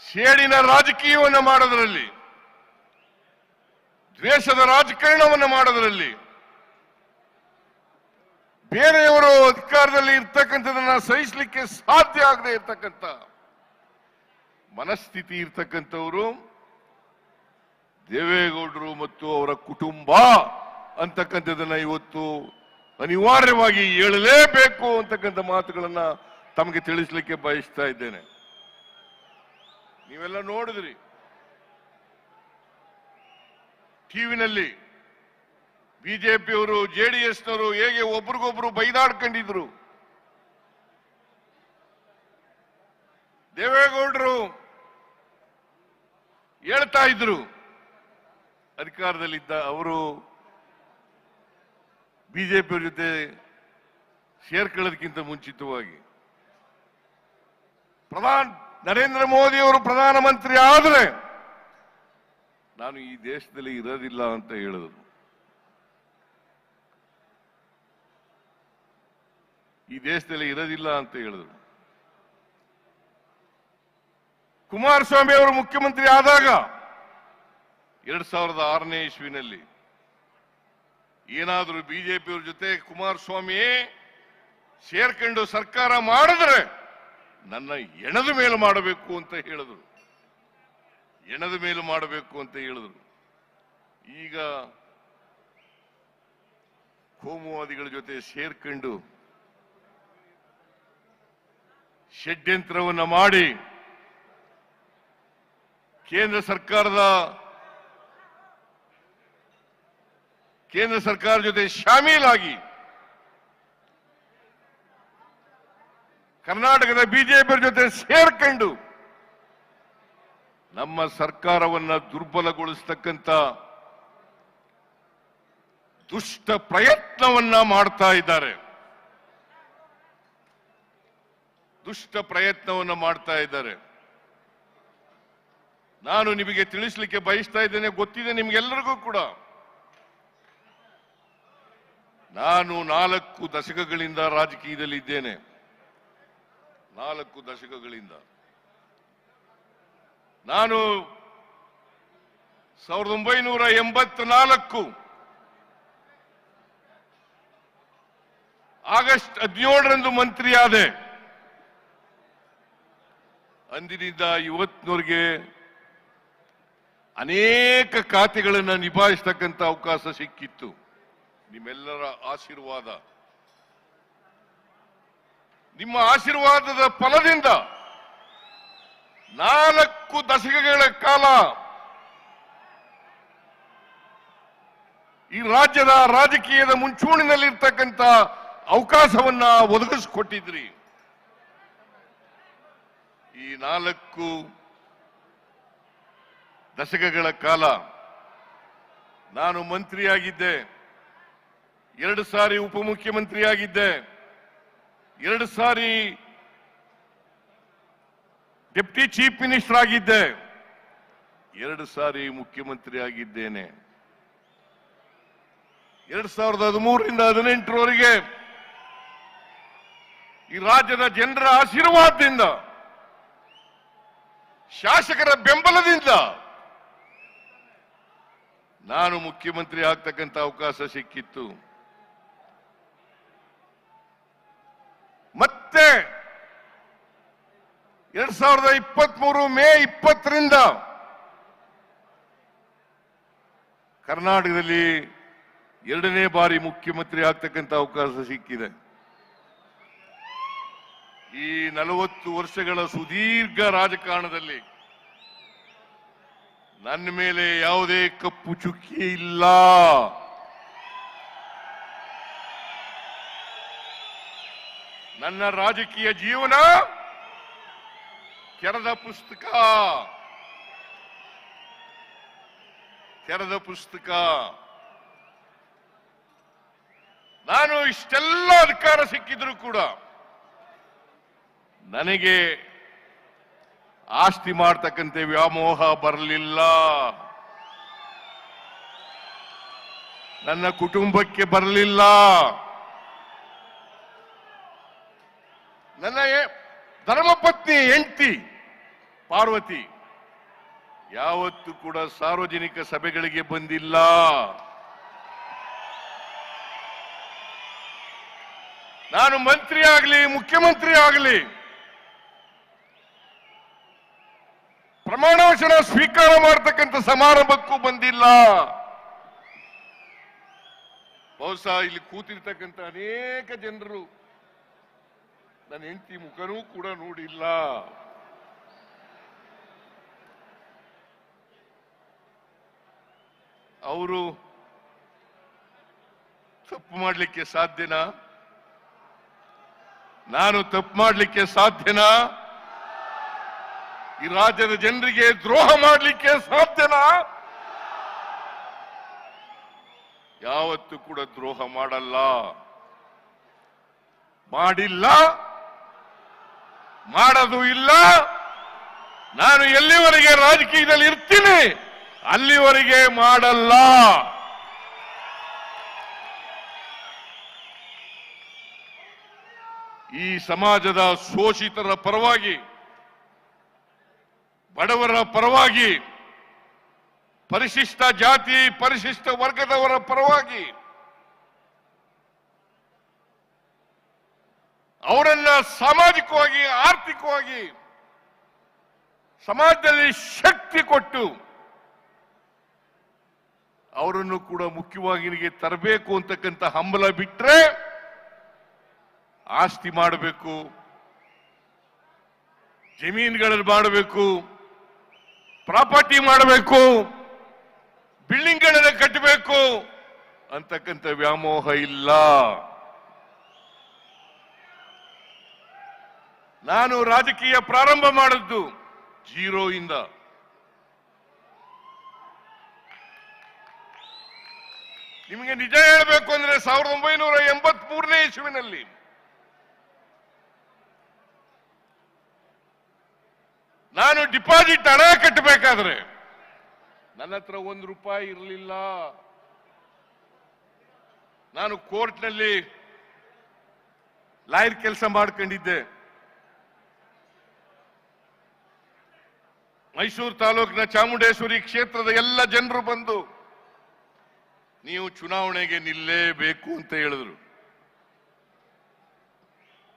ಸೇಡಿನ ರಾಜಕೀಯವನ್ನು ಮಾಡೋದರಲ್ಲಿ, ದ್ವೇಷದ ರಾಜಕಾರಣವನ್ನು ಮಾಡೋದರಲ್ಲಿ, ಬೇರೆಯವರು ಅಧಿಕಾರದಲ್ಲಿ ಇರ್ತಕ್ಕಂಥದನ್ನ ಸಹಿಸಲಿಕ್ಕೆ ಸಾಧ್ಯ ಆಗದೆ ಇರ್ತಕ್ಕಂಥ ಮನಸ್ಥಿತಿ ಇರ್ತಕ್ಕಂಥವರು ದೇವೇಗೌಡರು ಮತ್ತು ಅವರ ಕುಟುಂಬ ಅಂತಕ್ಕಂಥದನ್ನ ಇವತ್ತು ಅನಿವಾರ್ಯವಾಗಿ ಹೇಳಲೇಬೇಕು ಅಂತಕ್ಕಂಥ ಮಾತುಗಳನ್ನ ತಮಗೆ ತಿಳಿಸಲಿಕ್ಕೆ ಬಯಸ್ತಾ ಇದ್ದೇನೆ. ನೀವೆಲ್ಲ ನೋಡಿದ್ರಿ ಟಿವಿನಲ್ಲಿ ಬಿಜೆಪಿಯವರು ಜೆಡಿಎಸ್ನವರು ಹೇಗೆ ಒಬ್ರಿಗೊಬ್ರು ಬೈದಾಡ್ಕೊಂಡಿದ್ರು. ದೇವೇಗೌಡರು ಹೇಳ್ತಾ ಇದ್ರು ಅಧಿಕಾರದಲ್ಲಿದ್ದ ಅವರು ಬಿಜೆಪಿಯವರ ಜೊತೆ ಸೇರ್ಕೊಳ್ಳೋದಕ್ಕಿಂತ ಮುಂಚಿತವಾಗಿ ನರೇಂದ್ರ ಮೋದಿ ಅವರು ಪ್ರಧಾನಮಂತ್ರಿ ಆದರೆ ನಾನು ಈ ದೇಶದಲ್ಲಿ ಇರೋದಿಲ್ಲ ಅಂತ ಹೇಳಿದ್ರು. ಈ ದೇಶದಲ್ಲಿ ಇರೋದಿಲ್ಲ ಅಂತ ಹೇಳಿದ್ರು. ಕುಮಾರಸ್ವಾಮಿ ಅವರು ಮುಖ್ಯಮಂತ್ರಿ ಆದಾಗ 2006ನೇ ಇಸ್ವಿನಲ್ಲಿ ಏನಾದರೂ ಬಿಜೆಪಿಯವ್ರ ಜೊತೆ ಕುಮಾರಸ್ವಾಮಿ ಸೇರ್ಕೊಂಡು ಸರ್ಕಾರ ಮಾಡಿದ್ರೆ ನನ್ನ ಎಣದ ಮೇಲೆ ಮಾಡಬೇಕು ಅಂತ ಹೇಳಿದ್ರು. ಎಣದ ಮೇಲೆ ಮಾಡಬೇಕು ಅಂತ ಹೇಳಿದ್ರು. ಈಗ ಕೋಮುವಾದಿಗಳ ಜೊತೆ ಸೇರ್ಕೊಂಡು ಷಡ್ಯಂತ್ರವನ್ನ ಮಾಡಿ ಕೇಂದ್ರ ಸರ್ಕಾರ ಜೊತೆ ಶಾಮೀಲಾಗಿ ಕರ್ನಾಟಕದ ಬಿಜೆಪಿ ಜೊತೆ ಸೇರ್ಕೊಂಡು ನಮ್ಮ ಸರ್ಕಾರವನ್ನ ದುರ್ಬಲಗೊಳಿಸತಕ್ಕಂತ ದುಷ್ಟ ಪ್ರಯತ್ನವನ್ನ ಮಾಡ್ತಾ ಇದ್ದಾರೆ. ನಾನು ನಿಮಗೆ ತಿಳಿಸಲಿಕ್ಕೆ ಬಯಸ್ತಾ ಇದ್ದೇನೆ, ಗೊತ್ತಿದೆ ನಿಮ್ಗೆಲ್ಲರಿಗೂ ಕೂಡ. ನಾನು 4 ದಶಕಗಳಿಂದ ರಾಜಕೀಯದಲ್ಲಿ ಇದ್ದೇನೆ. 4 ದಶಕಗಳಿಂದ ನಾನು 1984 ಆಗಸ್ಟ್ 17ರಂದು ಮಂತ್ರಿಯಾದೆ. ಅಂದಿನಿಂದ ಇವತ್ತಿನವರೆಗೆ ಅನೇಕ ಖಾತೆಗಳನ್ನು ನಿಭಾಯಿಸತಕ್ಕಂಥ ಅವಕಾಶ ಸಿಕ್ಕಿತ್ತು. ನಿಮ್ಮೆಲ್ಲರ ಆಶೀರ್ವಾದ, ನಿಮ್ಮ ಆಶೀರ್ವಾದದ ಫಲದಿಂದ 4 ದಶಕಗಳ ಕಾಲ ಈ ರಾಜ್ಯದ ರಾಜಕೀಯದ ಮುಂಚೂಣಿನಲ್ಲಿರ್ತಕ್ಕಂಥ ಅವಕಾಶವನ್ನ ಒದಗಿಸಿಕೊಟ್ಟಿದ್ರಿ. ಈ 4 ದಶಕಗಳ ಕಾಲ ನಾನು ಮಂತ್ರಿಯಾಗಿದ್ದೆ, 2 ಸಾರಿ ಉಪಮುಖ್ಯಮಂತ್ರಿಯಾಗಿದ್ದೆ, 2 ಸಾರಿ ಡೆಪ್ಟಿ ಚೀಫ್ ಮಿನಿಸ್ಟರ್ ಆಗಿದ್ದೆ, 2 ಸಾರಿ ಮುಖ್ಯಮಂತ್ರಿ ಆಗಿದ್ದೇನೆ. 2013ರಿಂದ 2018ರವರೆಗೆ ಈ ರಾಜ್ಯದ ಜನರ ಆಶೀರ್ವಾದದಿಂದ, ಶಾಸಕರ ಬೆಂಬಲದಿಂದ ನಾನು ಮುಖ್ಯಮಂತ್ರಿ ಆಗ್ತಕ್ಕಂಥ ಅವಕಾಶ ಸಿಕ್ಕಿತ್ತು. ಮತ್ತೆ 2023 ಮೇ 20ರಿಂದ ಕರ್ನಾಟಕದಲ್ಲಿ 2ನೇ ಬಾರಿ ಮುಖ್ಯಮಂತ್ರಿ ಆಗ್ತಕ್ಕಂಥ ಅವಕಾಶ ಸಿಕ್ಕಿದೆ. ಈ 40 ವರ್ಷಗಳ ಸುದೀರ್ಘ ರಾಜಕಾರಣದಲ್ಲಿ ನನ್ನ ಮೇಲೆ ಯಾವುದೇ ಕಪ್ಪು ಚುಕ್ಕಿ ಇಲ್ಲ. ನನ್ನ ರಾಜಕೀಯ ಜೀವನ ತೆರೆದ ಪುಸ್ತಕ. ನಾನು ಇಷ್ಟೆಲ್ಲ ಅಧಿಕಾರ ಸಿಕ್ಕಿದ್ರು ಕೂಡ ನನಗೆ ಆಸ್ತಿ ಮಾಡ್ತಕ್ಕಂಥ ವ್ಯಾಮೋಹ ಬರಲಿಲ್ಲ. ನನ್ನ ಕುಟುಂಬಕ್ಕೆ ಬರಲಿಲ್ಲ. ನನ್ನ ಧರ್ಮಪತ್ನಿ ಹೆಂಡತಿ ಪಾರ್ವತಿ ಯಾವತ್ತೂ ಕೂಡ ಸಾರ್ವಜನಿಕ ಸಭೆಗಳಿಗೆ ಬಂದಿಲ್ಲ. ನಾನು ಮಂತ್ರಿ ಆಗಲಿ ಮುಖ್ಯಮಂತ್ರಿ ಆಗಲಿ ಪ್ರಮಾಣ ವಚನ ಸ್ವೀಕಾರ ಮಾಡತಕ್ಕಂಥ ಸಮಾರಂಭಕ್ಕೂ ಬಂದಿಲ್ಲ. ಬಹುಶಃ ಇಲ್ಲಿ ಕೂತಿರ್ತಕ್ಕಂಥ ಅನೇಕ ಜನರು ನನ್ನ ಹೆಂಡತಿ ಮುಖನೂ ಕೂಡ ನೋಡಿಲ್ಲ. ಅವರು ತಪ್ಪು ಮಾಡಲಿಕ್ಕೆ ಸಾಧ್ಯನಾ? ನಾನು ತಪ್ಪು ಮಾಡಲಿಕ್ಕೆ ಸಾಧ್ಯನಾ? ಈ ರಾಜ್ಯದ ಜನರಿಗೆ ದ್ರೋಹ ಮಾಡಲಿಕ್ಕೆ ಸಾಧ್ಯನಾ? ಯಾವತ್ತೂ ಕೂಡ ದ್ರೋಹ ಮಾಡಲ್ಲ, ಮಾಡಿಲ್ಲ, ಮಾಡೋದು ಇಲ್ಲ. ನಾನು ಎಲ್ಲಿವರೆಗೆ ರಾಜಕೀಯದಲ್ಲಿ ಇರ್ತೀನಿ ಅಲ್ಲಿವರೆಗೆ ಮಾಡಲ್ಲ. ಈ ಸಮಾಜದ ಶೋಷಿತರ ಪರವಾಗಿ, ಬಡವರ ಪರವಾಗಿ, ಪರಿಶಿಷ್ಟ ಜಾತಿ ಪರಿಶಿಷ್ಟ ವರ್ಗದವರ ಪರವಾಗಿ ಅವರನ್ನ ಸಾಮಾಜಿಕವಾಗಿ ಆರ್ಥಿಕವಾಗಿ ಸಮಾಜದಲ್ಲಿ ಶಕ್ತಿ ಕೊಟ್ಟು ಅವರನ್ನು ಕೂಡ ಮುಖ್ಯವಾಹಿನಿಗೆ ತರಬೇಕು ಅಂತಕ್ಕಂಥ ಹಂಬಲ ಬಿಟ್ರೆ ಆಸ್ತಿ ಮಾಡಬೇಕು, ಜಮೀನುಗಳಲ್ಲಿ ಮಾಡಬೇಕು, ಪ್ರಾಪರ್ಟಿ ಮಾಡಬೇಕು, ಬಿಲ್ಡಿಂಗ್ಗಳನ್ನು ಕಟ್ಟಬೇಕು ಅಂತಕ್ಕಂಥ ವ್ಯಾಮೋಹ ಇಲ್ಲ. ನಾನು ರಾಜಕೀಯ ಪ್ರಾರಂಭ ಮಾಡಿದ್ದು 0 ಇಂದ. ನಿಮಗೆ ನಿಜ ಹೇಳಬೇಕು ಅಂದ್ರೆ 1983ನೇ ಇಸ್ವಿನಲ್ಲಿ ನಾನು ಡಿಪಾಸಿಟ್ ಹಣ ಕಟ್ಟಬೇಕಾದ್ರೆ ನನ್ನ ಹತ್ರ ₹1 ಇರಲಿಲ್ಲ. ನಾನು ಕೋರ್ಟ್ನಲ್ಲಿ ಲಾಯರ್ ಕೆಲಸ ಮಾಡ್ಕೊಂಡಿದ್ದೆ. ಮೈಸೂರು ತಾಲೂಕಿನ ಚಾಮುಂಡೇಶ್ವರಿ ಕ್ಷೇತ್ರದ ಎಲ್ಲ ಜನರು ಬಂದು ನೀವು ಚುನಾವಣೆಗೆ ನಿಲ್ಲೇಬೇಕು ಅಂತ ಹೇಳಿದ್ರು.